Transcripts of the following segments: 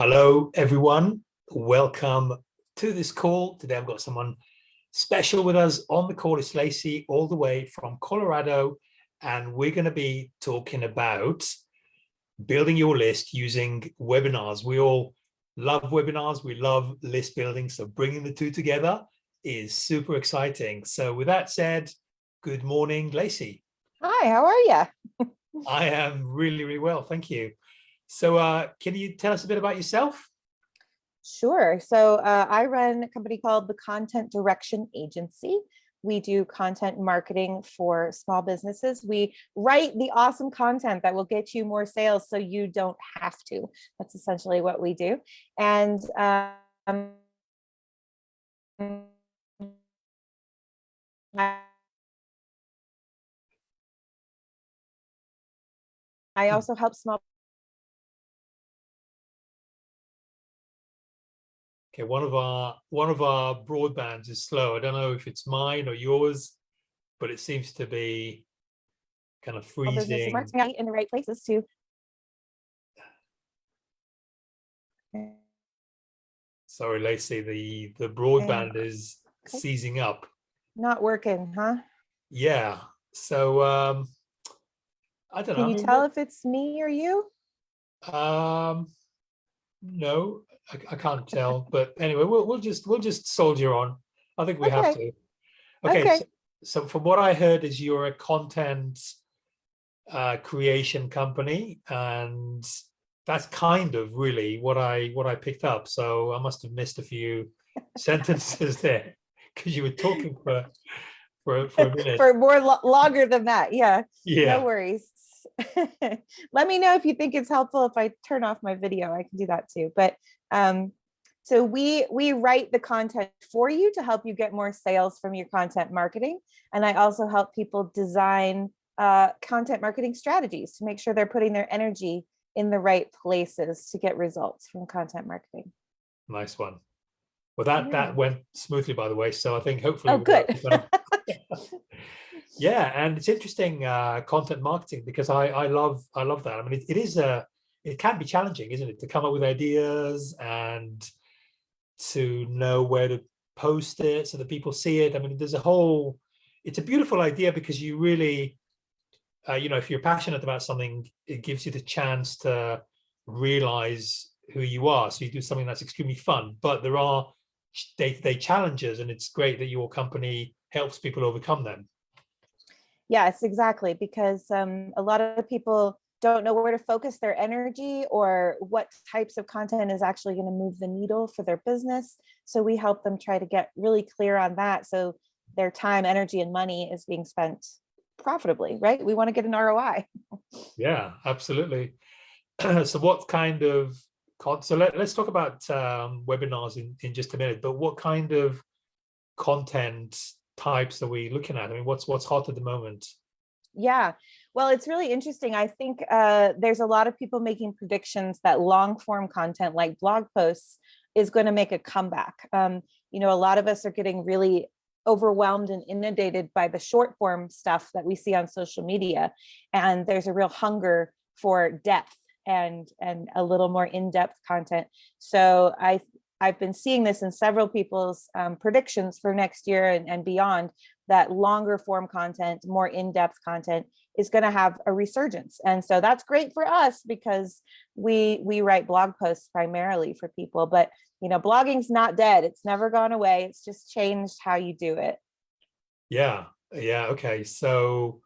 Hello, everyone. Welcome to this call. Today I've got someone special with us on the call. It's Lacy, all the way from Colorado, and we're going to be talking about building your list using webinars. We all love webinars. We love list building. So bringing the two together is super exciting. So with that said, good morning, Lacy. Hi, how are you? I am really, really well. Thank you. So can you tell us a bit about yourself? Sure. So I run a company called the Content Direction Agency. We do content marketing for small businesses. We write the awesome content that will get you more sales so you don't have to. That's essentially what we do. And I also help small. Okay, one of our broadbands is slow. I don't know if it's mine or yours, but it seems to be kind of Businesses freezing. marketing in the right places too. Sorry, Lacy, the broadband is seizing up. Not working, huh? Yeah. So I don't know. Can you tell if it's me or you? No, I can't tell. But anyway, we'll just soldier on. I think we have Okay. to. Okay, Okay. so from what I heard is you're a content creation company, and that's kind of really what I picked up. So I must have missed a few sentences there because you were talking for a minute. For more longer than that. Yeah, no Yeah, worries. Let me know if you think it's helpful if I turn off my video. I can do that too. But so we write the content for you to help you get more sales from your content marketing. And I also help people design content marketing strategies to make sure they're putting their energy in the right places to get results from content marketing. nice one. Well, that Yeah. went smoothly, by the way. So I think hopefully Oh, good. we're gonna. Yeah, and it's interesting content marketing because I love that. I mean, it can be challenging, isn't it, to come up with ideas and to know where to post it so that people see it. I mean, it's a beautiful idea because you really, if you're passionate about something, it gives you the chance to realize who you are. So you do something that's extremely fun, but there are day-to-day challenges, and it's great that your company helps people overcome them. Yes, exactly. Because a lot of people don't know where to focus their energy or what types of content is actually going to move the needle for their business. So we help them try to get really clear on that. So their time, energy, and money is being spent profitably, right? We want to get an ROI. Yeah, absolutely. So what kind of so let's talk about webinars in just a minute, but what kind of content types are we looking at? I mean, what's hot at the moment? Yeah. Well, it's really interesting. I think there's a lot of people making predictions that long form content like blog posts is going to make a comeback. A lot of us are getting really overwhelmed and inundated by the short form stuff that we see on social media. And there's a real hunger for depth and a little more in-depth content. So I've been seeing this in several people's predictions for next year and beyond, that longer form content, more in-depth content is going to have a resurgence. And so that's great for us because we write blog posts primarily for people, but blogging's not dead. It's never gone away. It's just changed how you do it. Yeah, yeah, okay. So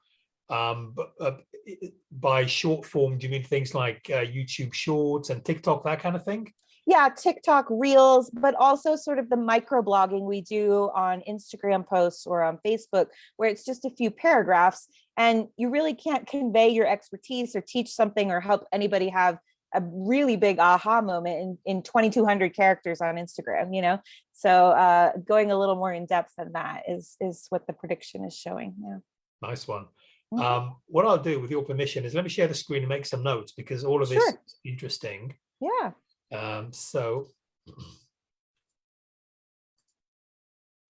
by short form, do you mean things like YouTube Shorts and TikTok, that kind of thing? Yeah, TikTok reels, but also sort of the micro blogging we do on Instagram posts or on Facebook, where it's just a few paragraphs and you really can't convey your expertise or teach something or help anybody have a really big aha moment in 2,200 characters on Instagram. So going a little more in depth than that is what the prediction is showing. Yeah. Nice one. Mhm. What I'll do with your permission is let me share the screen and make some notes because all of this Sure. is interesting. Yeah. So,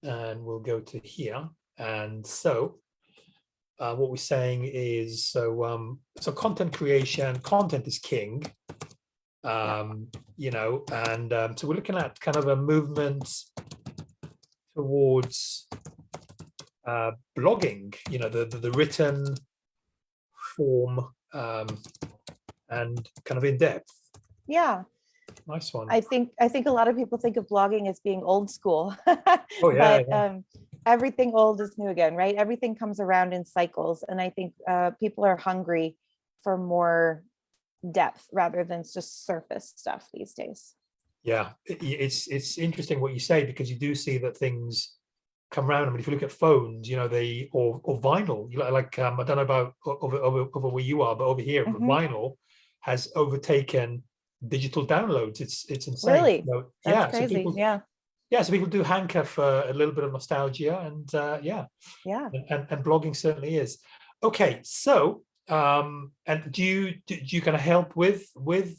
and we'll go to here. And so, what we're saying is, so content creation, content is king. Yeah. you know, and so we're looking at kind of a movement towards blogging, you know, the written form, and kind of in depth. Yeah. Nice one. I think a lot of people think of blogging as being old school, Oh yeah, but yeah. everything old is new again, right? Everything comes around in cycles, and I think people are hungry for more depth rather than just surface stuff these days. Yeah, it's interesting what you say, because you do see that things come around. I mean, if you look at phones, you know, they or vinyl, you know, like I don't know about over where you are, but over here, Hmm. vinyl has overtaken digital downloads. It's insane. Really, So that's yeah, so crazy. people Yeah, yeah, so people do hanker for a little bit of nostalgia, and yeah, yeah. and blogging certainly is. Okay, so and do you kind of help with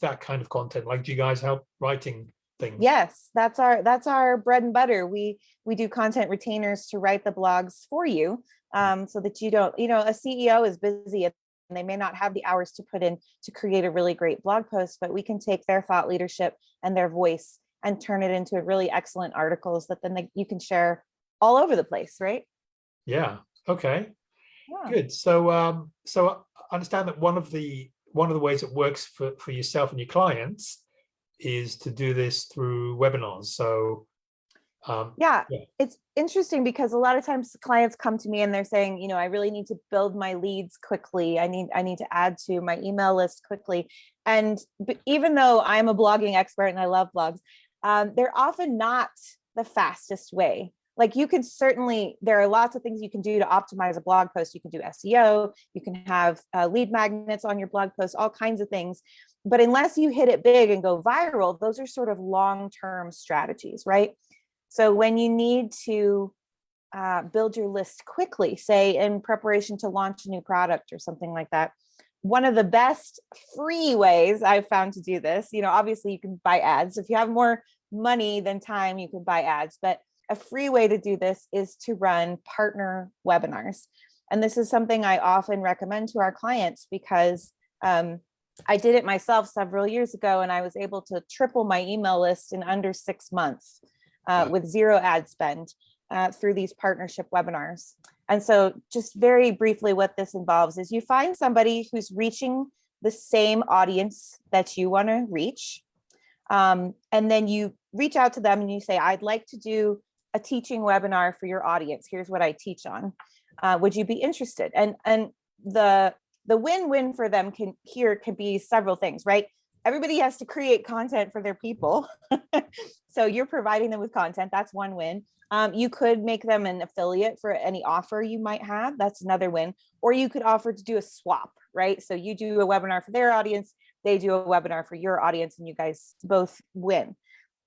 that kind of content? Like, do you guys help writing things? Yes, that's our bread and butter. We do content retainers to write the blogs for you, so that you don't, a CEO is busy and they may not have the hours to put in to create a really great blog post, but we can take their thought leadership and their voice and turn it into really excellent articles that then you can share all over the place, right? Yeah. Okay. Yeah. Good. So so I understand that one of the ways it works for yourself and your clients is to do this through webinars. So Yeah, yeah. it's interesting because a lot of times clients come to me and they're saying, I really need to build my leads quickly. I need to add to my email list quickly. And even though I'm a blogging expert and I love blogs, they're often not the fastest way. Like, you can certainly, there are lots of things you can do to optimize a blog post. You can do SEO, you can have lead magnets on your blog post, all kinds of things. But unless you hit it big and go viral, those are sort of long-term strategies, right? So when you need to build your list quickly, say in preparation to launch a new product or something like that, one of the best free ways I've found to do this, obviously you can buy ads. If you have more money than time, you can buy ads, but a free way to do this is to run partner webinars. And this is something I often recommend to our clients because I did it myself several years ago, and I was able to triple my email list in under 6 months with zero ad spend through these partnership webinars. And so just very briefly, what this involves is you find somebody who's reaching the same audience that you want to reach. And then you reach out to them and you say, I'd like to do a teaching webinar for your audience. Here's what I teach on. Would you be interested? And the win-win for them can be several things, right? Everybody has to create content for their people. So you're providing them with content. That's one win. You could make them an affiliate for any offer you might have. That's another win. Or you could offer to do a swap, right? So you do a webinar for their audience, they do a webinar for your audience, and you guys both win.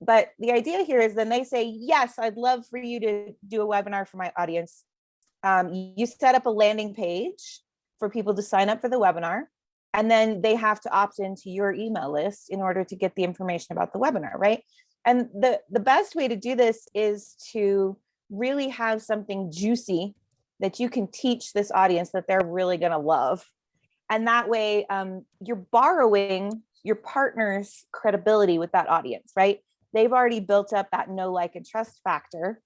But the idea here is then they say, yes, I'd love for you to do a webinar for my audience. You set up a landing page for people to sign up for the webinar, and then they have to opt into your email list in order to get the information about the webinar, right? And the best way to do this is to really have something juicy that you can teach this audience that they're really going to love. And that way, you're borrowing your partner's credibility with that audience, right? They've already built up that know, like, and trust factor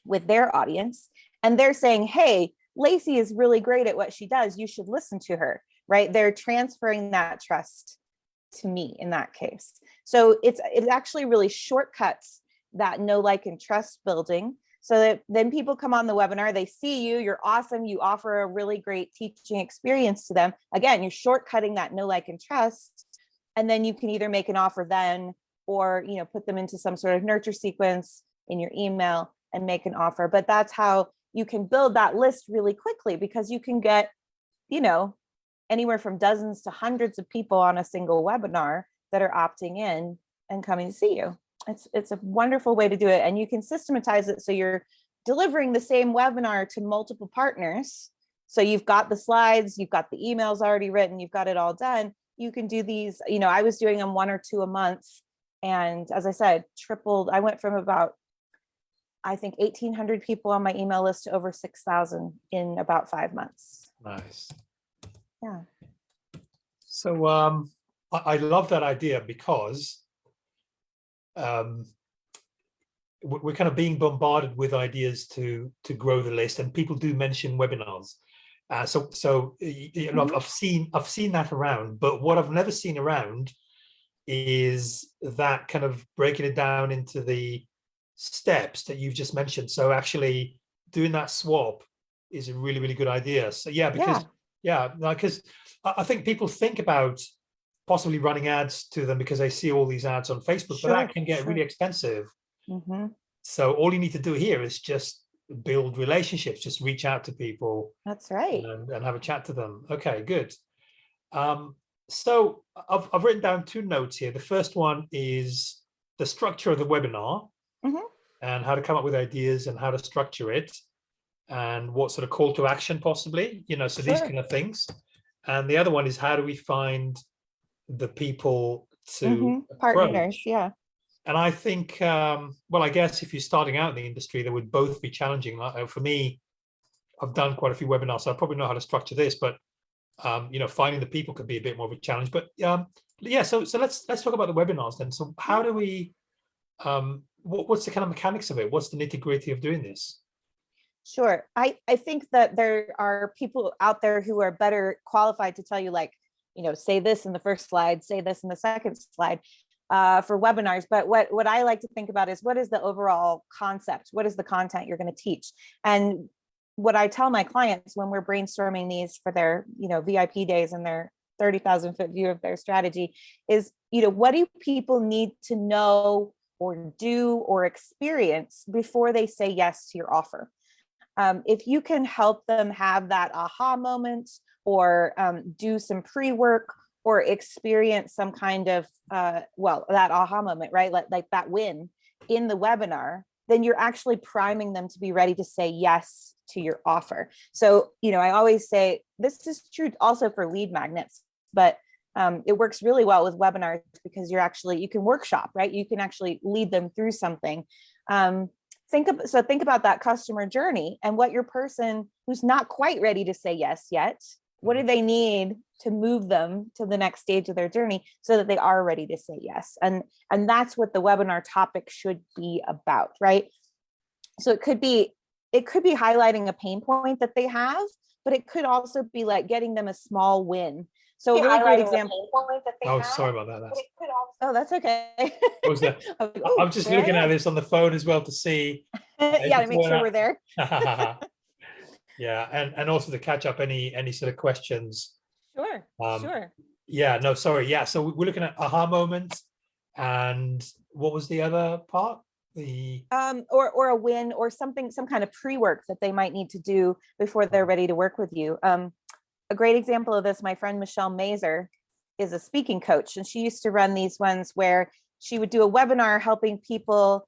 with their audience. And they're saying, hey, Lacy is really great at what she does. You should listen to her, right? They're transferring that trust to me in that case. So it actually really shortcuts that know, like, and trust building, so that then people come on the webinar, they see you, you're awesome, you offer a really great teaching experience to them. Again, you're shortcutting that know, like, and trust. And then you can either make an offer then, or put them into some sort of nurture sequence in your email and make an offer. But that's how you can build that list really quickly, because you can get anywhere from dozens to hundreds of people on a single webinar that are opting in and coming to see you. It's a wonderful way to do it. And you can systematize it so you're delivering the same webinar to multiple partners. So you've got the slides, you've got the emails already written, you've got it all done. You can do these, I was doing them 1 or 2 a month. And as I said, tripled. I went from about, I think, 1,800 people on my email list to over 6,000 in about 5 months. Nice. Yeah. So I love that idea because um, we're kind of being bombarded with ideas to grow the list, and people do mention webinars. So you know, Mhm. I've seen that around, but what I've never seen around is that kind of breaking it down into the steps that you've just mentioned. So actually doing that swap is a really, really good idea. So yeah, because Yeah, because I think people think about possibly running ads to them because they see all these ads on Facebook, but that sure, can get really sure. expensive. Hmm. So all you need to do here is just build relationships, just reach out to people That's right. and have a chat to them. Okay, good. Um, so I've written down two notes here. The first one is the structure of the webinar Hmm. and how to come up with ideas and how to structure it and what sort of call to action possibly, you know, so these Sure. kind of things. And the other one is how do we find the people to Partners, approach? yeah. And I think, well, I guess if you're starting out in the industry, they would both be challenging. Like for me, I've done quite a few webinars, so I probably know how to structure this, but you know, finding the people could be a bit more of a challenge. But yeah, so let's talk about the webinars then. So how do we what's the kind of mechanics of it? What's the nitty-gritty of doing this? Sure. I think that there are people out there who are better qualified to tell you, like, say this in the first slide, say this in the second slide, for webinars. But what I like to think about is, what is the overall concept? What is the content you're going to teach? And what I tell my clients when we're brainstorming these for their, VIP days and their 30,000-foot view of their strategy is, what do people need to know or do or experience before they say yes to your offer? If you can help them have that aha moment, or do some pre-work, or experience some kind of, that aha moment, right? Like that win in the webinar, then you're actually priming them to be ready to say yes to your offer. So, I always say this is true also for lead magnets, but it works really well with webinars because you can workshop, right? You can actually lead them through something. Think about that customer journey and what your person who's not quite ready to say yes yet, what do they need to move them to the next stage of their journey so that they are ready to say yes? And that's what the webinar topic should be about, right? So it could be highlighting a pain point that they have, but it could also be like getting them a small win. So a really great example. Oh, sorry about that. Oh, that's okay. What was that? Oh, I'm just there I looking at am. this on the phone as well to see if Yeah, to it's make going sure we're there. out. Yeah, and also to catch up any sort of questions. Sure, Um, sure. yeah, no, sorry. Yeah, so we're looking at aha moments, and what was the other part? The Or a win, or something, some kind of pre-work that they might need to do before they're ready to work with you. A great example of this, my friend Michelle Mazer is a speaking coach, and she used to run these ones where she would do a webinar helping people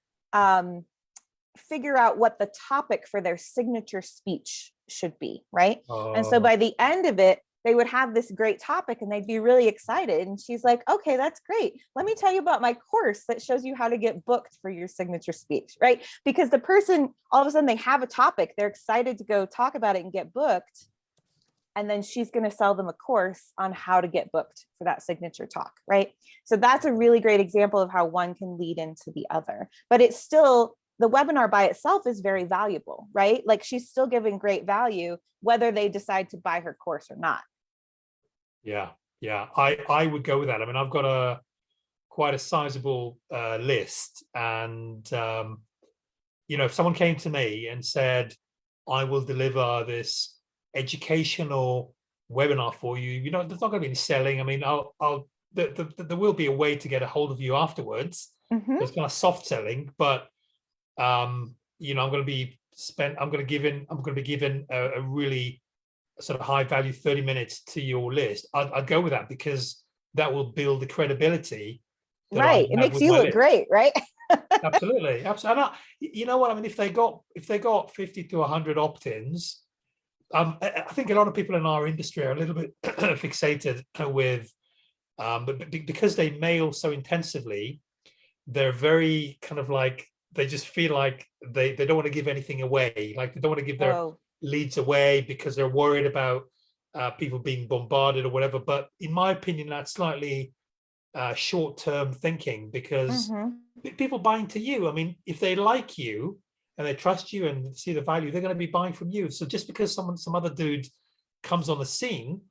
figure out what the topic for their signature speech should be, right? And so by the end of it, they would have this great topic and they'd be really excited. And she's like, okay, that's great. Let me tell you about my course that shows you how to get booked for your signature speech, right? Because the person, all of a sudden they have a topic, they're excited to go talk about it and get booked. And then she's going to sell them a course on how to get booked for that signature talk, right? So that's a really great example of how one can lead into the other. But it's still, the webinar by itself is very valuable, right? Like she's still giving great value, whether they decide to buy her course or not. yeah, yeah. I would go with that. I mean, I've got quite a sizable list, and you know, if someone came to me and said, I will deliver this educational webinar for you, you know, there's not going to be any selling. I mean, there will be a way to get a hold of you afterwards. Mm-hmm. There's kind of soft selling, but you know, I'm going to be given a really sort of high value 30 minutes to your list. I'd go with that because that will build the credibility that I Right. It have makes with you my look list. great, right? Absolutely, absolutely. And you know what I mean? If they got 50 to 100 opt-ins, I think a lot of people in our industry are a little bit fixated with, but because they mail so intensively, they're very kind of like they just feel like they don't want to give anything away. Like they don't want to give their Oh, leads away because they're worried about people being bombarded or whatever. But in my opinion, that's slightly short-term thinking, because Mhm. people buying to you, I mean, if they like you and they trust you and see the value, they're going to be buying from you. So just because some other dude comes on the scene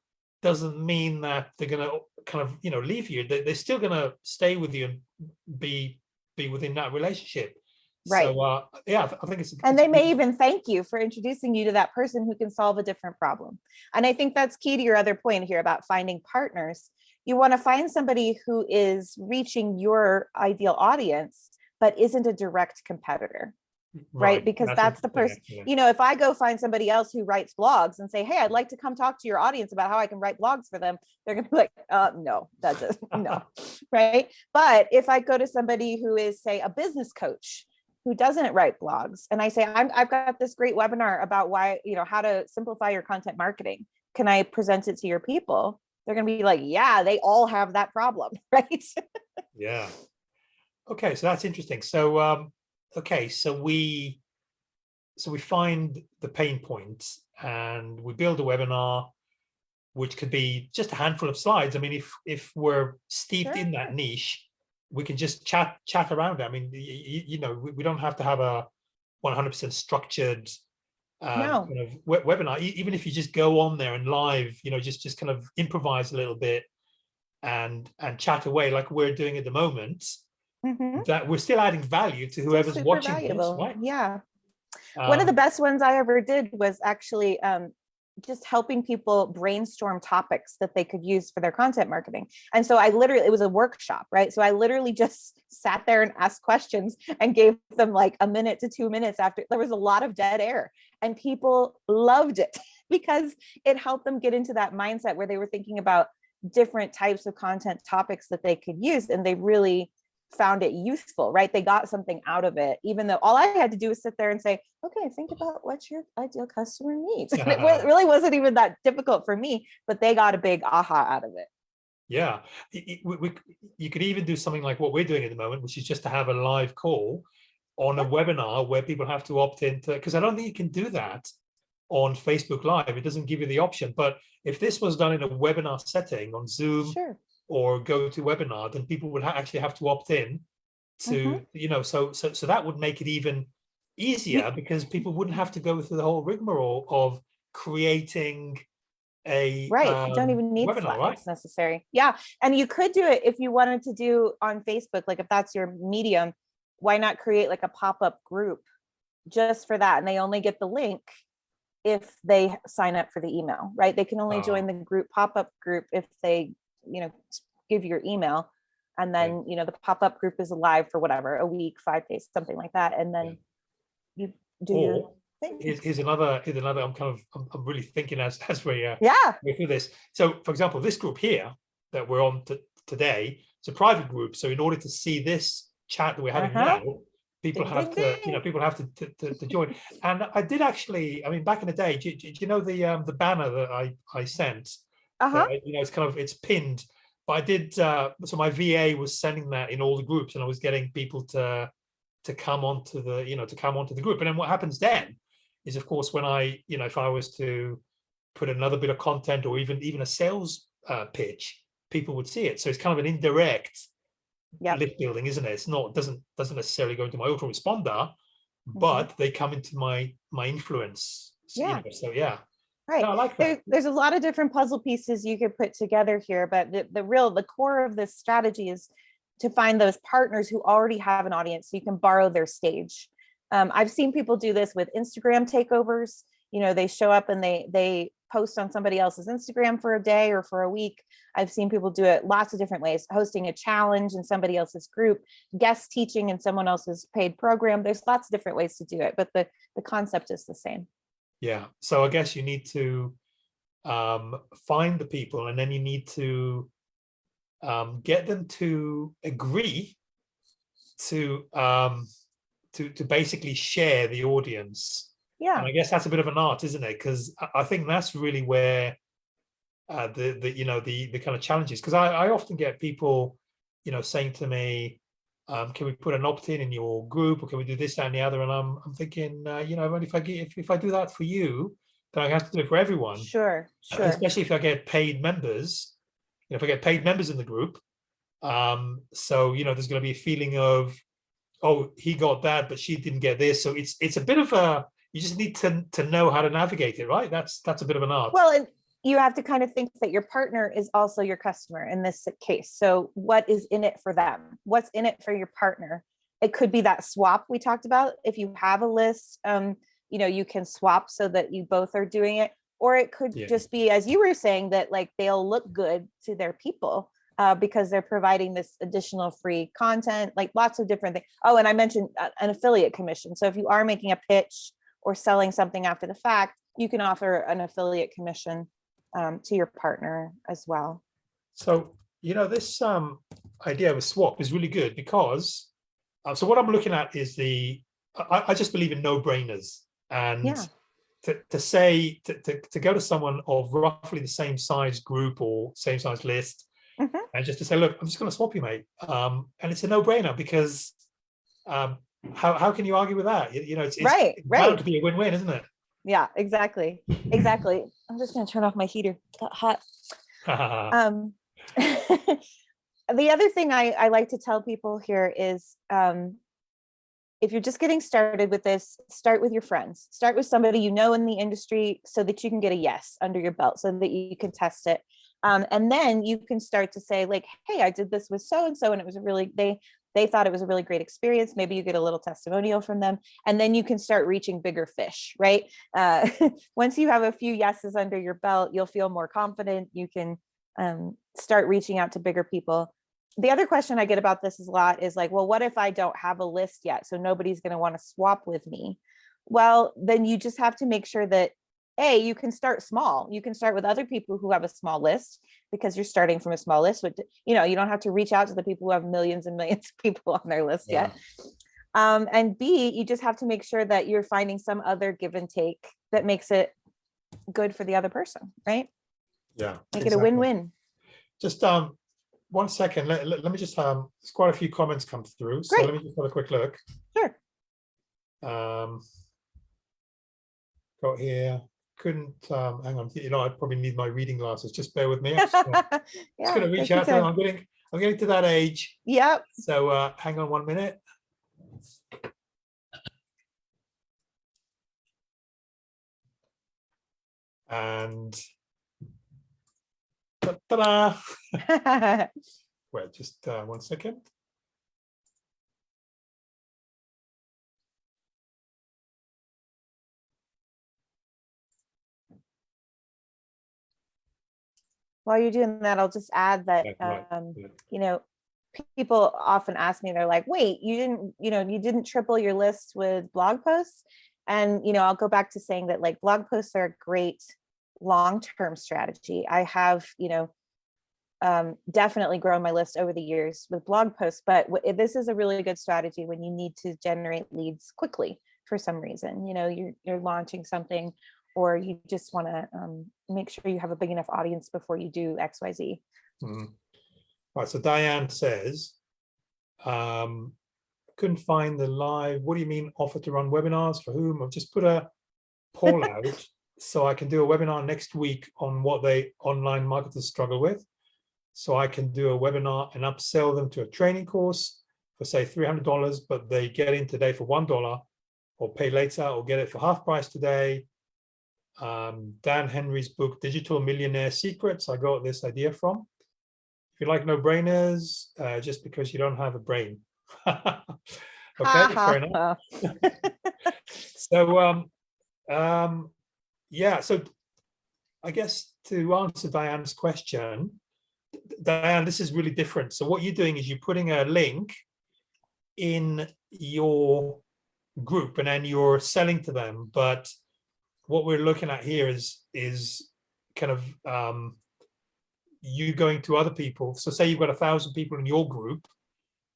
doesn't mean that they're going to kind of, leave you. They're still going to stay with you and be within that relationship. Right. So yeah, I think And it's they a may really, even thank you for introducing you to that person who can solve a different problem. And I think that's key to your other point here about finding partners. You want to find somebody who is reaching your ideal audience, but isn't a direct competitor, right. right? Because That's that's the interesting, person, actually. if I go find somebody else who writes blogs and say, hey, I'd like to come talk to your audience about how I can write blogs for them, they're going to be like, no, that doesn't, no, right? But if I go to somebody who is, say, a business coach who doesn't write blogs, and I say, I've got this great webinar about why, how to simplify your content marketing. Can I present it to your people? They're going to be like, yeah, they all have that problem, right? Yeah. Okay, so that's interesting. So okay, so we find the pain points and we build a webinar, which could be just a handful of slides. I mean, if we're steeped Sure. in that niche, we can just chat around it. I mean, we don't have to have a 100% structured No. kind of webinar. Even if you just go on there and live, just kind of improvise a little bit and chat away like we're doing at the moment, Mhm. that we're still adding value to Still whoever's super watching this, valuable. right? Yeah. One of the Um, best ones I ever did was actually just helping people brainstorm topics that they could use for their content marketing. And so it was a workshop, right? So I literally just sat there and asked questions and gave them like a minute to 2 minutes after. There was a lot of dead air and people loved it because it helped them get into that mindset where they were thinking about different types of content topics that they could use. And they really found it useful, right? They got something out of it, even though all I had to do was sit there and say, okay, think about what your ideal customer needs. And it really wasn't even that difficult for me, but they got a big aha out of it. yeah, you could even do something like what we're doing at the moment, which is just to have a live call on a Yep. webinar where people have to opt into, because I don't think you can do that on Facebook Live. It doesn't give you the option. But if this was done in a webinar setting on Zoom Sure. or GoToWebinar, then people would actually have to opt in Mm-hmm. to, so that would make it even easier, because people wouldn't have to go through the whole rigmarole of creating a Right. You don't even need webinar, right? slides necessary. Yeah. And you could do it if you wanted to do on Facebook, like if that's your medium, why not create like a pop-up group just for that? And they only get the link if they sign up for the email, right? They can only join Oh, the group pop-up group if they, give your email. And yeah, then, the pop-up group is alive for whatever, a week, 5 days, something like that. And yeah. then you do your Or thing. here's another. I'm really thinking as we Yeah. go through this. So, for example, this group here that we're on today, it's a private group. So, in order to see this chat that we're having now, Uh-huh. people Ding, have ding, to, ding. people have to join. And I did actually. I mean, back in the day, do you know the banner that I sent? That Uh-huh. it's pinned. But I did. So my VA was sending that in all the groups, and I was getting people to come onto the group. And then what happens then is, of course, when if I was to put another bit of content or even a sales pitch, people would see it. So it's kind of an indirect Yep. list building, isn't it? It's not doesn't necessarily go into my autoresponder, Mm-hmm. but they come into my influence. So, Yeah. so yeah, Right. no, I like that. There's a lot of different puzzle pieces you could put together here, but the core of this strategy is to find those partners who already have an audience so you can borrow their stage. I've seen people do this with Instagram takeovers. They show up and they post on somebody else's Instagram for a day or for a week. I've seen people do it lots of different ways, hosting a challenge in somebody else's group, guest teaching in someone else's paid program. There's lots of different ways to do it, but the concept is the same. Yeah. So I guess you need to find the people, and then you need to get them to agree to to basically share the audience. And Yeah. I guess that's a bit of an art, isn't it? Because I think that's really where the kind of challenges. Because I often get people saying to me, can we put an opt-in in your group, or can we do this, that, and the other? And I'm thinking, if I do that for you, then I have to do it for everyone, Sure, sure. especially if I get paid members. If I get paid members in the group, So, there's going to be a feeling of, oh, he got that, but she didn't get this. So it's a bit of a, you just need to know how to navigate it, right? That's a bit of an art. Well, and you have to kind of think that your partner is also your customer in this case. So what is in it for them? What's in it for your partner? It could be that swap we talked about. If you have a list, you can swap so that you both are doing it. Or it could just be, as you were saying, that like they'll look good to their people because they're providing this additional free content, like lots of different things. Oh, and I mentioned an affiliate commission. So if you are making a pitch or selling something after the fact, you can offer an affiliate commission to your partner as well. So, this idea of a swap is really good because, so what I'm looking at is I just believe in no-brainers. And to say, to go to someone of roughly the same size group or same size list, and just to say, look, I'm just going to swap you, mate. And it's a no-brainer because how can you argue with that? It's bound to be a win-win, isn't it? Yeah, exactly. I'm just going to turn off my heater. It got hot. The other thing I like to tell people here is if you're just getting started with this, start with your friends. Start with somebody you know in the industry so that you can get a yes under your belt so that you can test it. And then you can start to say like, hey, I did this with so-and-so and it was they thought it was a really great experience. Maybe you get a little testimonial from them, and then you can start reaching bigger fish, right? Once you have a few yeses under your belt, you'll feel more confident. You can start reaching out to bigger people. The other question I get about this a lot is like, well, what if I don't have a list yet? So nobody's going to want to swap with me. Well, then you just have to make sure that you can start small. You can start with other people who have a small list because you're starting from a small list. But you don't have to reach out to the people who have millions and millions of people on their list yet. And B, you just have to make sure that you're finding some other give and take that makes it good for the other person, right? Yeah, make it a win-win. Just 1 second. Let me just there's quite a few comments come through. So let me just have a quick look. Sure. Got here. Couldn't hang on. I probably need my reading glasses. Just bear with me. I'm just going to reach out to them. I'm getting to that age. Yep. So hang on 1 minute. And ta-da! Wait, just 1 second. While you're doing that, I'll just add that people often ask me, they're like, wait, you didn't triple your list with blog posts. And I'll go back to saying that like blog posts are a great long-term strategy. I have definitely grown my list over the years with blog posts, but this is a really good strategy when you need to generate leads quickly for some reason. You're launching something, or you just want to make sure you have a big enough audience before you do XYZ. Right, so Diane says, couldn't find the live. What do you mean offer to run webinars for whom? I've just put a poll out so I can do a webinar next week on what online marketers struggle with. So I can do a webinar and upsell them to a training course for say $300, but they get in today for $1 or pay later or get it for half price today. Dan Henry's book, Digital Millionaire Secrets, I got this idea from. If you like no-brainers, just because you don't have a brain. Okay, fair enough. So, yeah, so I guess to answer Diane's question, Diane, this is really different. So what you're doing is you're putting a link in your group and then you're selling to them. But what we're looking at here is kind of you going to other people. So say you've got 1,000 people in your group.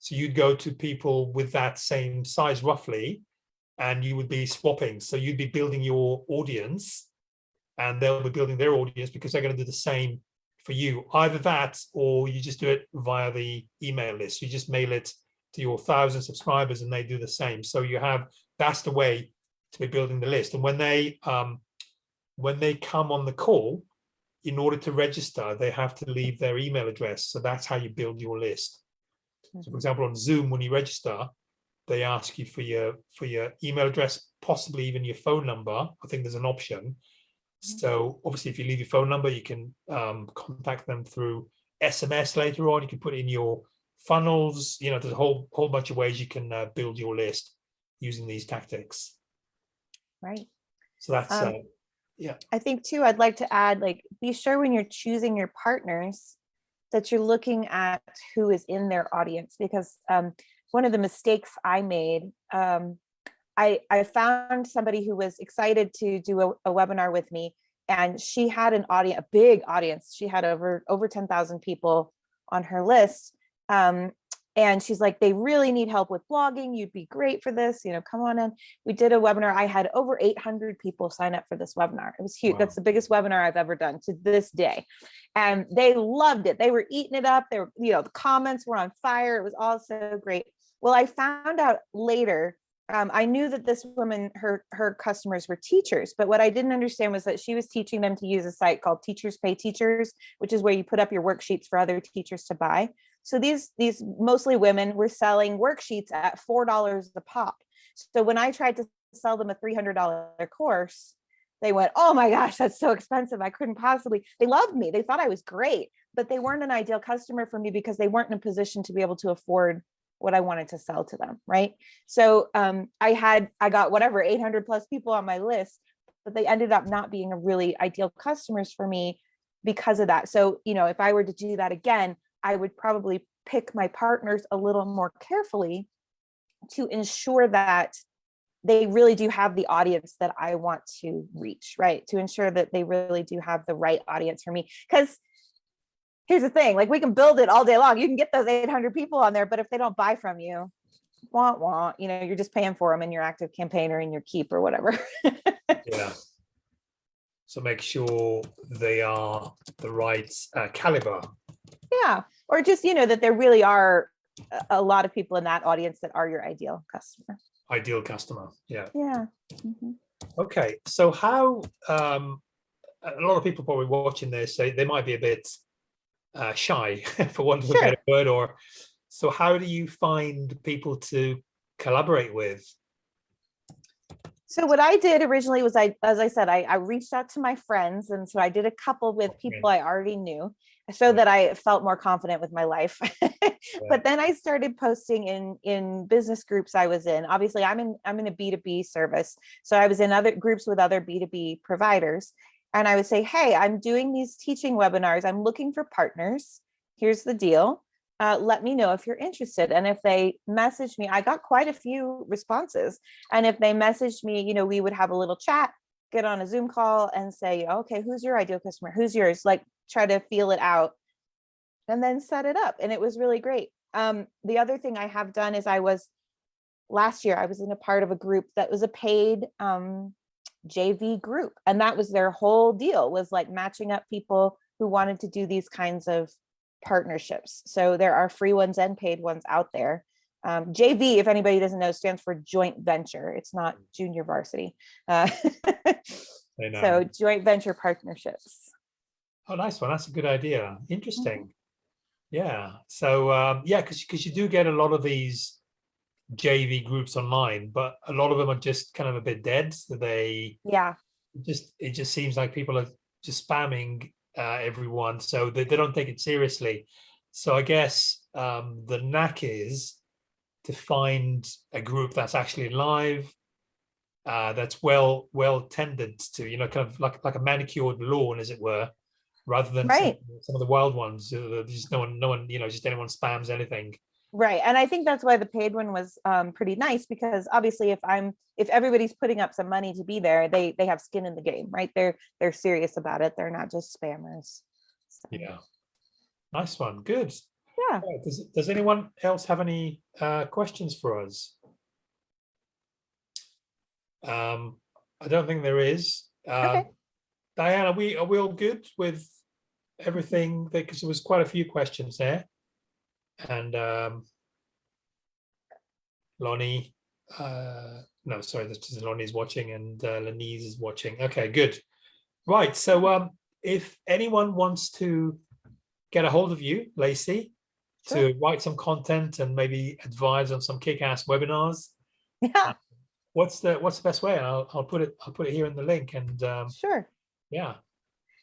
So you'd go to people with that same size roughly, and you would be swapping. So you'd be building your audience and they'll be building their audience because they're going to do the same for you. Either that, or you just do it via the email list. You just mail it to your 1,000 subscribers and they do the same. So that's the way to be building the list. And when they come on the call, in order to register, they have to leave their email address. So that's how you build your list. So for example, on Zoom, when you register, they ask you for your email address, possibly even your phone number. I think there's an option. So obviously, if you leave your phone number, you can contact them through SMS later on. You can put in your funnels. You know, there's a whole bunch of ways you can build your list using these tactics. Right. So that's yeah. I think too, I'd like to add, like, be sure when you're choosing your partners that you're looking at who is in their audience, because one of the mistakes I made, I found somebody who was excited to do a webinar with me, and she had an audience, a big audience. She had over 10,000 people on her list. And she's like, they really need help with blogging. You'd be great for this, you know, come on in. We did a webinar. I had over 800 people sign up for this webinar. It was huge. Wow. That's the biggest webinar I've ever done to this day. And they loved it. They were eating it up. They were, you know, the comments were on fire. It was all so great. Well, I found out later, I knew that this woman, her customers were teachers, but what I didn't understand was that she was teaching them to use a site called Teachers Pay Teachers, which is where you put up your worksheets for other teachers to buy. So these mostly women were selling worksheets at $4 a pop. So when I tried to sell them a $300 course, they went, oh my gosh, that's so expensive. I couldn't possibly. They loved me. They thought I was great, but they weren't an ideal customer for me because they weren't in a position to be able to afford what I wanted to sell to them, right? So I got whatever 800 plus people on my list, but they ended up not being a really ideal customers for me because of that. So, you know, if I were to do that again, I would probably pick my partners a little more carefully to ensure that they really do have the audience that I want to reach, right? To ensure that they really do have the right audience for me. Because here's the thing, like, we can build it all day long. You can get those 800 people on there, but if they don't buy from you, you know, you're just paying for them in your active campaign or in your keep or whatever. Yeah. So make sure they are the right caliber. Yeah. Or just, you know, that there really are a lot of people in that audience that are your ideal customer. Ideal customer. Yeah. Yeah. Mm-hmm. Okay. So how, a lot of people probably watching this, they might be a bit shy, for want of a better word, or so how do you find people to collaborate with? So what I did originally was, as I said, I reached out to my friends. And so I did a couple with people I already knew so that I felt more confident with my life. But then I started posting in business groups I was in. Obviously, I'm in a B2B service. So I was in other groups with other B2B providers. And I would say, hey, I'm doing these teaching webinars. I'm looking for partners. Here's the deal. Let me know if you're interested. And if they message me, I got quite a few responses. And if they messaged me, you know, we would have a little chat, get on a Zoom call and say, okay, who's your ideal customer? Who's yours? Like, try to feel it out and then set it up. And it was really great. The other thing I have done is last year, I was in a part of a group that was a paid JV group. And that was their whole deal, was like matching up people who wanted to do these kinds of partnerships. So there are free ones and paid ones out there. JV, if anybody doesn't know, stands for joint venture. It's not junior varsity. So joint venture partnerships. Oh, nice one. That's a good idea. Interesting. Yeah. So yeah, because you do get a lot of these JV groups online, but a lot of them are just kind of a bit dead. So it just seems like people are just spamming everyone, so they don't take it seriously. So I guess the knack is to find a group that's actually live, that's well tended to, you know, kind of like a manicured lawn, as it were, rather than some of the wild ones. Just no one, you know, just anyone spams anything. Right. And I think that's why the paid one was pretty nice, because obviously if everybody's putting up some money to be there, they have skin in the game, right? They're serious about it. They're not just spammers. So. Yeah. Nice one. Good. Yeah. Does anyone else have any questions for us? I don't think there is. Okay. Diane, are we all good with everything? Because there was quite a few questions there. And Lonnie, no, sorry, this is Lonnie's watching, and Lenise is watching. Okay, good. Right, so if anyone wants to get a hold of you, Lacy, Sure. to write some content and maybe advise on some kick-ass webinars, Yeah, what's the best way? I'll put it here in the link. And sure. yeah,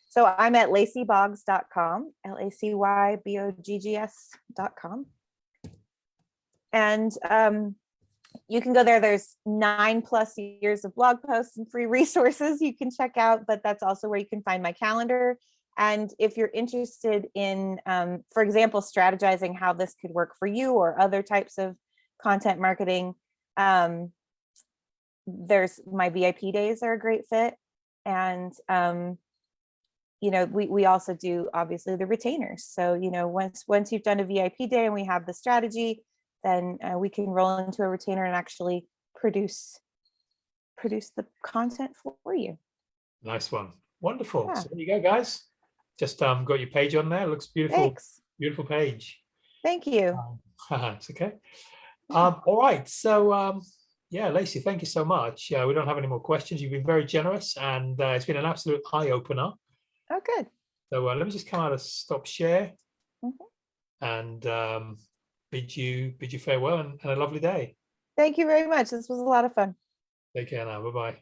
So I'm at lacyboggs.com, LACYBOGGS.com. And you can go there. There's 9+ years of blog posts and free resources you can check out, but that's also where you can find my calendar. And if you're interested in, for example, strategizing how this could work for you or other types of content marketing, there's my VIP days are a great fit. And, we also do obviously the retainers. So, once you've done a VIP day and we have the strategy, then we can roll into a retainer and actually produce the content for you. nice one. Wonderful. Yeah. So there you go, guys. Just got your page on there. Looks beautiful. Thanks. Beautiful page. Thank you. It's okay. All right. So yeah, Lacy, thank you so much. We don't have any more questions. You've been very generous, and it's been an absolute eye opener. Oh, good. So let me just come out of stop share Mhm. and bid you farewell and a lovely day. Thank you very much. This was a lot of fun. Take care now. Bye bye.